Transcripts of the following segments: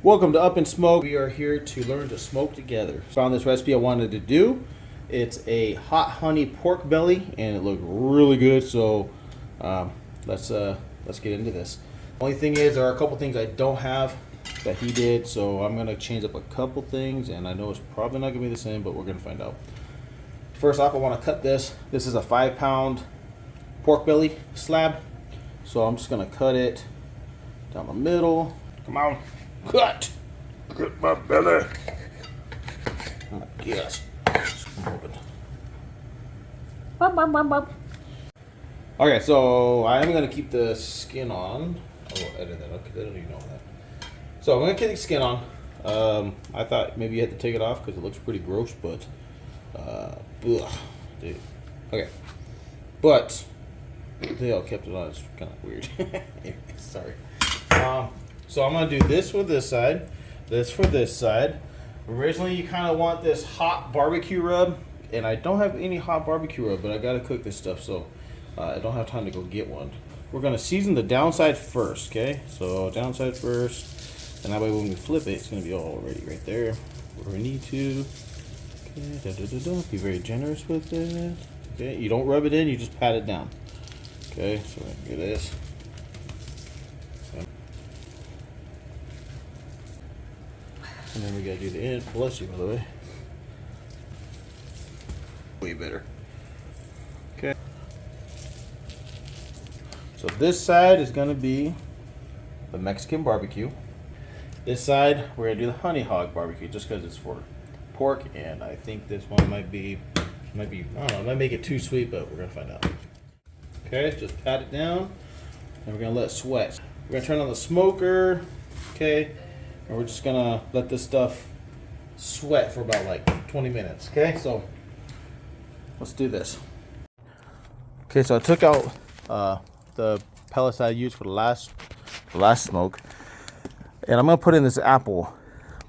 Welcome to Up and Smoke. We are here to learn to smoke together. Found this recipe I wanted to do. It's a hot honey pork belly, and it looked really good. So let's get into this. Only thing is, there are a couple things I don't have that he did, so I'm gonna change up a couple things, and I know it's probably not gonna be the same, but we're gonna find out. First off, I want to cut this. This is a 5-pound pork belly slab, so I'm just gonna cut it down the middle. Come on. Cut my belly. Oh my gosh. Okay, so I am gonna keep the skin on. I will edit that. Okay, they don't even know that. So I'm gonna keep the skin on. I thought maybe you had to take it off because it looks pretty gross, but ugh, dude. Okay, but they all kept it on. It's kind of weird. Sorry. So I'm gonna do this with this side, this for this side. Originally, you kind of want this hot barbecue rub, and I don't have any hot barbecue rub, but I gotta cook this stuff, so I don't have time to go get one. We're gonna season the downside first, okay? So downside first, and that way when we flip it, it's gonna be all ready right there where we need to. Okay, be very generous with it. Okay, you don't rub it in, you just pat it down. Okay, so we're gonna do this. And then we gotta do the end. Bless you, by the way. Way better. Okay. So this side is gonna be the Mexican barbecue. This side we're gonna do the honey hog barbecue, just because it's for pork, and I think this one might be I don't know, it might make it too sweet, but we're gonna find out. Okay, just pat it down, and we're gonna let it sweat. We're gonna turn on the smoker. Okay. And we're just gonna let this stuff sweat for about like 20 minutes. Okay, so let's do this. Okay, so I took out the pellets I used for the last smoke, and I'm gonna put in this apple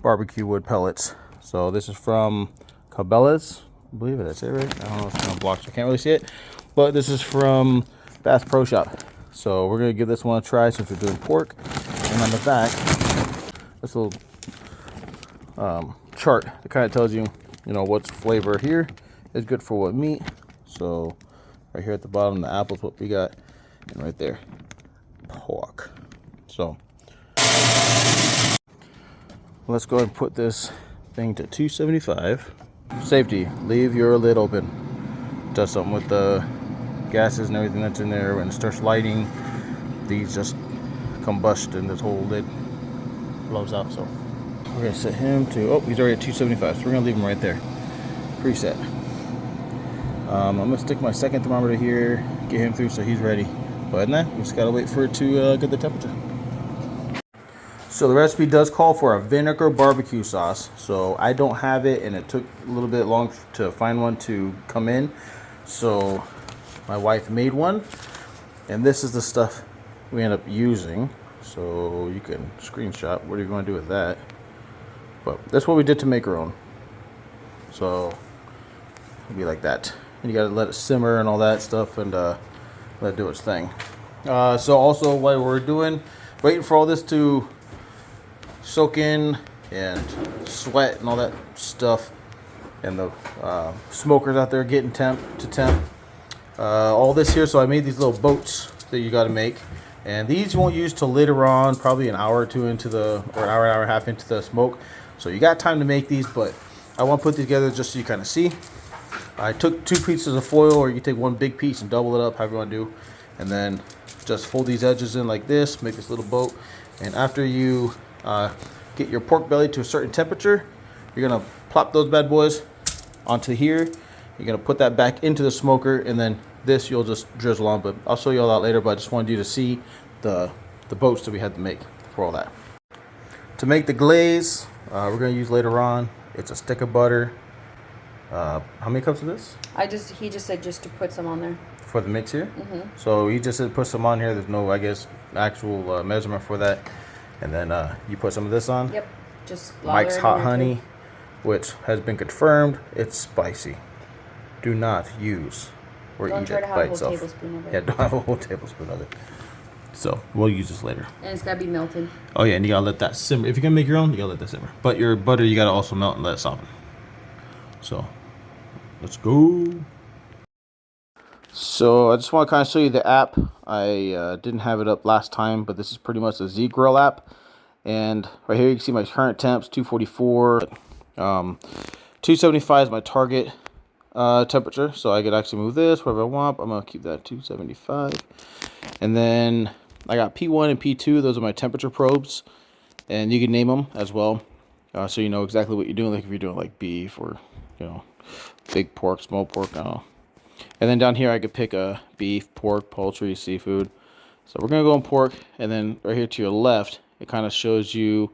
barbecue wood pellets. So this is from Cabela's, I believe that's it, right? I don't know if it's gonna block, so I can't really see it, but this is from Bass Pro Shop. So we're gonna give this one a try since we're doing pork. And on the back, this little chart that kind of tells you, what's flavor here is good for what meat. So right here at the bottom, the apple's what we got, and right there, pork. So let's go ahead and put this thing to 275. Safety, leave your lid open. Does something with the gases and everything that's in there. When it starts lighting, these just combust and this whole lid blows out. So we're gonna set him to, oh, he's already at 275, so we're gonna leave him right there, preset. I'm gonna stick my second thermometer here, get him through so he's ready. But other than that, we just gotta wait for it to get the temperature. So the recipe does call for a vinegar barbecue sauce, so I don't have it, and it took a little bit long to find one to come in, so my wife made one, and this is the stuff we end up using. So you can screenshot what are you going to do with that, but that's what we did to make our own. So it'll be like that, and you got to let it simmer and all that stuff, and let it do its thing. So also while we're waiting for all this to soak in and sweat and all that stuff, and the smokers out there getting temp to temp, all this here. So I made these little boats that you got to make. And these you won't use till later on, probably an hour or two or an hour and a half into the smoke. So you got time to make these, but I want to put these together just so you kind of see. I took 2 pieces of foil, or you can take one big piece and double it up, however you want to do. And then just fold these edges in like this, make this little boat. And after you get your pork belly to a certain temperature, you're going to plop those bad boys onto here. You're going to put that back into the smoker, and then this you'll just drizzle on, but I'll show you all that later. But I just wanted you to see the boats that we had to make for all that. To make the glaze, we're going to use later on, it's a stick of butter. How many cups of this? He just said just to put some on there for the mix here. Mm-hmm. So he just said put some on here. There's no, I guess, actual measurement for that. And then you put some of this on. Yep, just Mike's hot honey, which has been confirmed. It's spicy. Do not use or eat it by itself. Tablespoon of it. Yeah, don't have a whole tablespoon of it. So we'll use this later. And it's gotta be melted. Oh yeah, and you gotta let that simmer. If you're gonna make your own, you gotta let that simmer. But your butter, you gotta also melt and let it soften. So let's go. So I just want to kind of show you the app. I didn't have it up last time, but this is pretty much the Z Grill app. And right here you can see my current temps, 244. 275 is my target temperature, so I could actually move this wherever I want. I'm gonna keep that 275. And then I got P1 and P2. Those are my temperature probes, and you can name them as well, so you know exactly what you're doing. Like if you're doing like beef or big pork, small pork, I don't know. And then down here I could pick a beef, pork, poultry, seafood. So we're gonna go on pork, and then right here to your left, it kind of shows you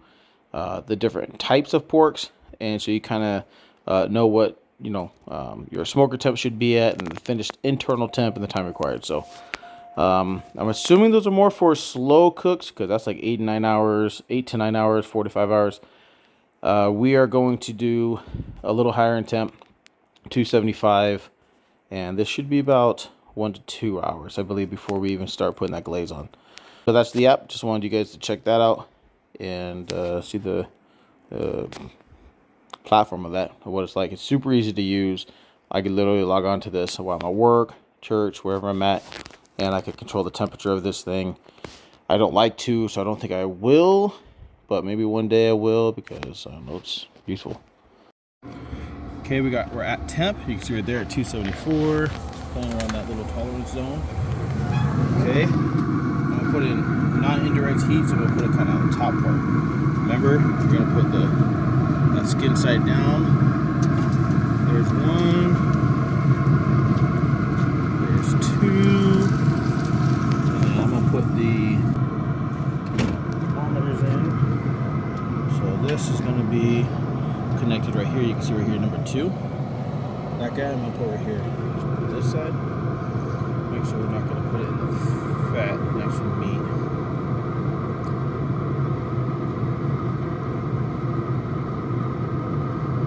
the different types of porks, and so you kind of know what your smoker temp should be at, and the finished internal temp, and the time required. So I'm assuming those are more for slow cooks, because that's like 8 to 9 hours, 4 to 5 hours. We are going to do a little higher in temp, 275, and this should be about 1 to 2 hours, I believe, before we even start putting that glaze on. So that's the app. Just wanted you guys to check that out and see the platform of that, of what it's like. It's super easy to use. I could literally log on to this while I'm at work, church, wherever I'm at, and I could control the temperature of this thing. I don't like to, so I don't think I will, but maybe one day I will, because I know it's useful. Okay, we're at temp. You can see right there at 274, playing around that little tolerance zone. Okay, I'm gonna put in non-indirect heat, so I'm gonna put it kind of on the top part. Remember, we're gonna put that skin side down. There's one. There's two. And I'm gonna put the thermometers in. So this is gonna be connected right here. You can see right here number 2. That guy I'm gonna put right here. This side. Make sure we're not gonna put it in the fat next to the meat.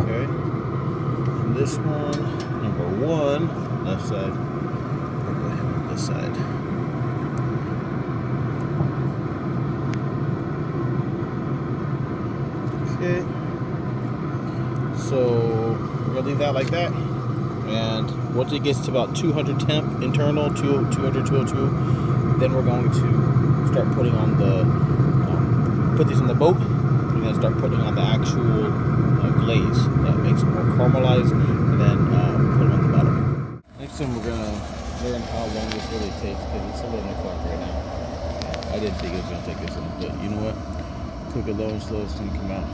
Okay. And this one, number 1, left side. We'll put him on this side. Okay. So we're gonna leave that like that, and once it gets to about 200 temp internal, 200, 202, then we're going to start putting on the put these in the boat, and then start putting on the actual glaze that makes it more caramelized, and then put them on the bottom. Next time we're gonna learn how long this really takes, because it's 11 o'clock right now. I didn't think it was gonna take this long, but you know what? Cook it low and slow, it's gonna come out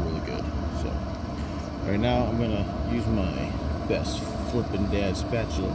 really good. So right now I'm gonna use my best flippin' dad spatula.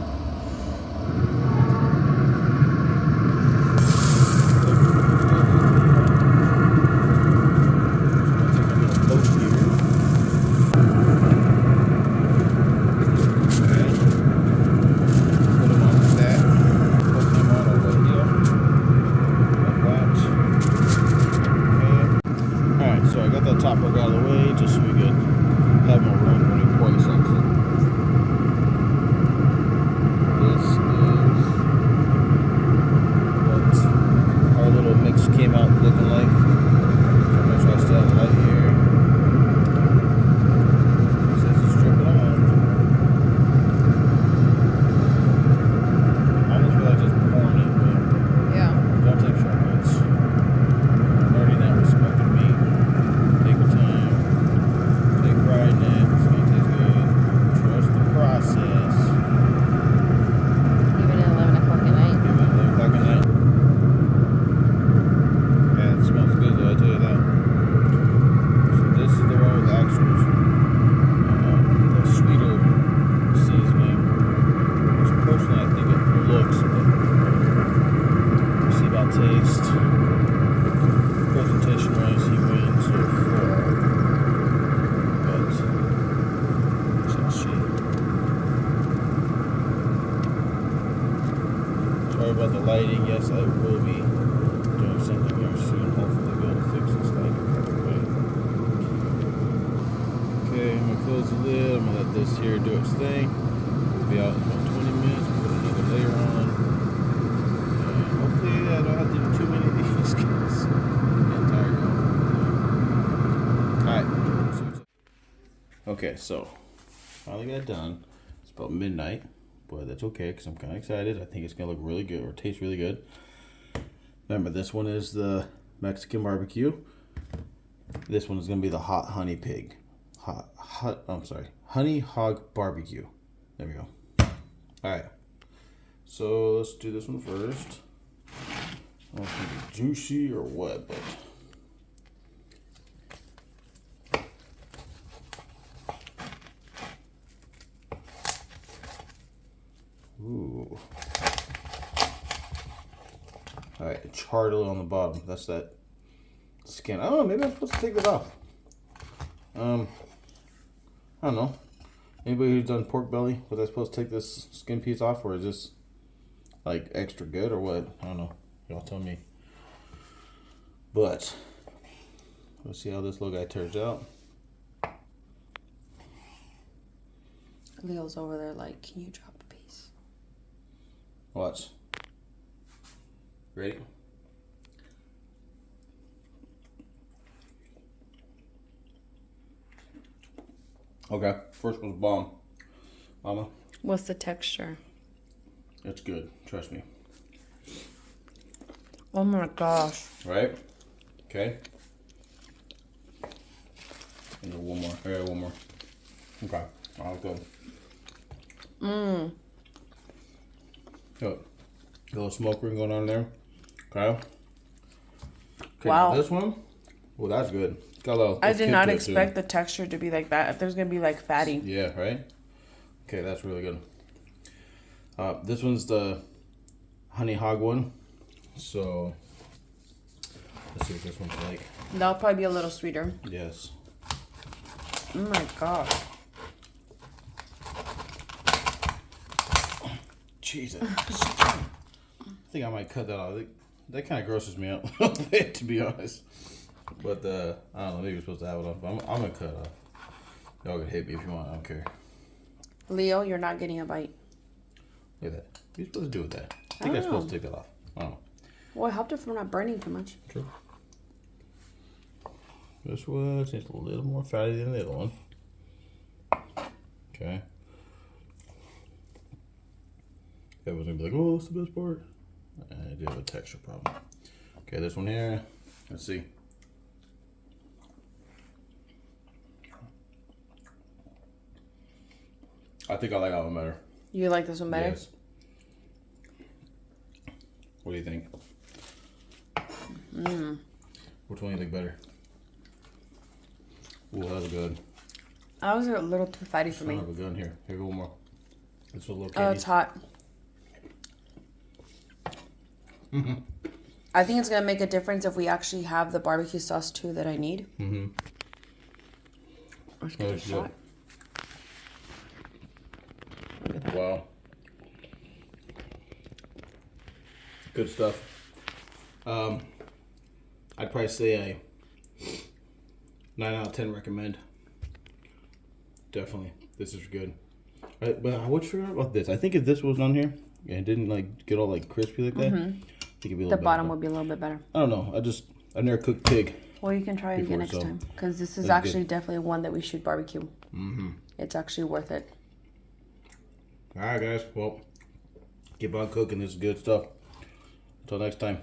Top work out of the way, just so we could have more room when we pour the sauce in. This is what our little mix came out looking like. So I'm gonna try to stay out light here. It says it's dripping on. I almost feel like just pouring it, but yeah, don't take shortcuts. I'm learning that with smoking meat. Take your time. Take pride in it. It's gonna taste good. Trust the process. even at 11 o'clock at night. Give it 11 o'clock at night. Yeah, it smells good though, I tell you that. So this is the one with the actual the sweeter seasoning. Which personally I think it looks, but we'll see about taste. Presentation wise, he wins so far. But let's see. Sorry about the lighting. Yes, I will be doing something here soon. Hopefully be able to fix this lighting properly. Okay, I'm gonna close the lid. I'm gonna let this here do its thing. It'll be out in about 20 minutes. Put another layer on. And hopefully I don't have to do too Okay, so finally got it done. It's about midnight, but that's okay because I'm kind of excited. I think it's gonna look really good or taste really good. Remember, this one is the Mexican barbecue. This one is gonna be the hot honey pig. Honey hog barbecue. There we go. All right. So let's do this one first. I don't know if it's gonna be juicy or what, but. Ooh. Alright, charred on the bottom. That's that skin. I don't know, maybe I'm supposed to take that off. I don't know. Anybody who's done pork belly, was I supposed to take this skin piece off, or is this like extra good or what? I don't know. Y'all tell me. But let's see how this little guy turns out. Leo's over there like, can you drop a piece? Watch. Ready? Okay, first one's bomb. Mama? What's the texture? It's good, trust me. Oh my gosh. Right? Okay. And then one more. I got one more. Okay. All good. Look. A little smoke ring going on there. Okay. Wow. This one? Well, that's good. Got a little I did not kick to it, expect too. the texture to be like that. If there's gonna be like fatty. Yeah, right? Okay, that's really good. This one's the honey hog one. So, let's see what this one's like. That'll probably be a little sweeter. Yes. Oh my god. Jesus. I think I might cut that off. That kind of grosses me out a little bit, to be honest. But, I don't know, maybe you're supposed to have it off. But I'm going to cut it off. Y'all can hit me if you want. I don't care. Leo, you're not getting a bite. Look at that. What are you supposed to do with that? I think I'm supposed to take that off. I don't know. Well, it helped if we're not burning too much. True. This one's just a little more fatty than the other one. Okay. Everyone's gonna be like, oh, that's the best part. I do have a texture problem. Okay, this one here. Let's see. I think I like that one better. You like this one better? Yes. What do you think? Which one do you think better? Ooh, that was good. That was a little too fatty for me. I have a gun here. Here, go one more. This one a little Oh, candy. it's hot. I think it's gonna make a difference if we actually have the barbecue sauce too that I need. Let's give it a shot. Wow. Good stuff. I'd probably say a 9 out of 10 recommend. Definitely. This is good. But I would figure out about this. I think if this was on here and it didn't like get all like crispy like that, I think it'd be a little The better. bottom would be a little bit better. I don't know. I've never cooked pig. Well, you can try it again Before, next so time because this is that's actually good. definitely one that we should barbecue. It's actually worth it. All right, guys. Well, keep on cooking. This is good stuff. Until next time.